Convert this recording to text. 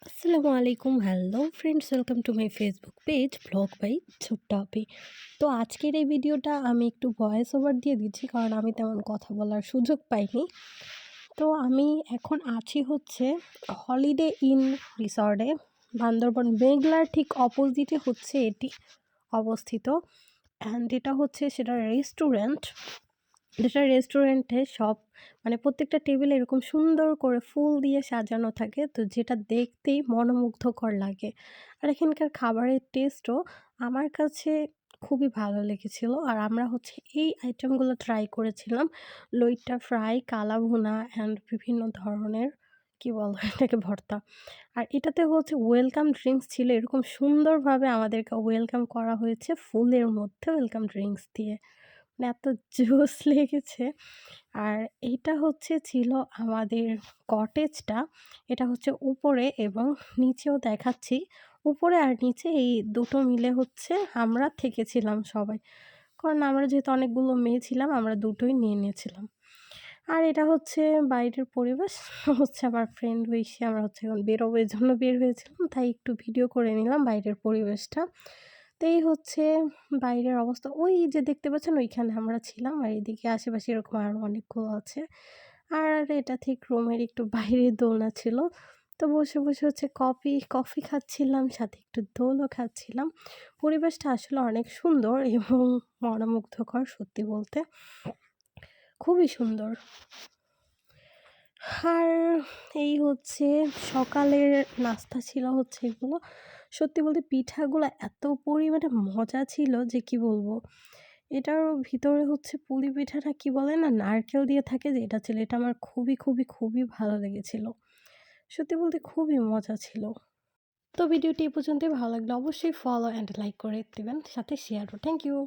আসসালামু আলাইকুম, hello friends, welcome to my Facebook page blog by ছোট্ট আপি। তো আজকের এই ভিডিওটা আমি একটু ভয়েস ওভার দিয়ে দিচ্ছি কারণ আমি তেমন কথা বলার সুযোগ পাইনি। তো আমি এখন আছি হচ্ছে হলিডে ইন রিসর্টে, বান্দরবন মেঘলার ঠিক অপোজিটে হচ্ছে এটি অবস্থিত। অ্যান্ড এটা হচ্ছে সেটা রেস্টুরেন্ট, যেটা রেস্টুরেন্টে সব মানে প্রত্যেকটা টেবিলে এরকম সুন্দর করে ফুল দিয়ে সাজানো থাকে, তো যেটা দেখতেই মনোমুগ্ধকর লাগে। আর এখানকার খাবারের টেস্টও আমার কাছে খুবই ভালো লেগেছিল। আর আমরা হচ্ছে এই আইটেমগুলো ট্রাই করেছিলাম: লইট্টা ফ্রাই, কালা ভুনা অ্যান্ড বিভিন্ন ধরনের কি বলো এটাকে ভর্তা। আর এটাতে হচ্ছে ওয়েলকাম ড্রিঙ্কস ছিল, এরকম সুন্দরভাবে আমাদেরকে ওয়েলকাম করা হয়েছে ফুলের মধ্যে ওয়েলকাম ড্রিঙ্কস দিয়ে। মানে এত জোস লেগেছে। আর এইটা হচ্ছে ছিল আমাদের কটেজটা। এটা হচ্ছে উপরে এবং নিচেও দেখাচ্ছি। উপরে আর নিচে এই দুটো মিলে হচ্ছে আমরা থেকেছিলাম সবাই। কারণ আমরা যেহেতু অনেকগুলো মেয়ে ছিলাম, আমরা দুটোই নিয়ে নিয়েছিলাম। আর এটা হচ্ছে বাইরের পরিবেশ। হচ্ছে আমার ফ্রেন্ড এসে আমরা হচ্ছে এখন বেরোবো, এজন্য বের হয়েছিলাম। তাই একটু ভিডিও করে নিলাম বাইরের পরিবেশটা। তো এই হচ্ছে বাইরের অবস্থা। ওই যে দেখতে পাচ্ছেন ওইখানে আমরা ছিলাম। আর এদিকে আশেপাশে এরকম আরও অনেকগুলো আছে। আর এটা ঠিক রুমের একটু বাইরে দোলনা ছিল। তো বসে, বসে হচ্ছে কফি খাচ্ছিলাম, সাথে একটু দোলও খাচ্ছিলাম। পরিবেশটা আসলে অনেক সুন্দর এবং মনোমুগ্ধকর সত্যি বলতে। খুবই সুন্দর। আর এই হচ্ছে সকালের নাস্তা ছিল হচ্ছে এগুলো। সত্যি বলতে পিঠাগুলো এত পরিমাণে মজা ছিল যে কি বলবো। এটার ভিতরে হচ্ছে পুলি পিঠাটা কি বলে না, নারকেল দিয়ে থাকে, যে এটা ছিল। এটা আমার খুবই, খুবই, খুবই ভালো লেগেছিল। সত্যি বলতে খুবই মজা ছিল। তো ভিডিওটি এ পর্যন্তই। ভালো লাগলে অবশ্যই ফলো অ্যান্ড লাইক করে দিবেন, সাথে শেয়ারও। Thank you.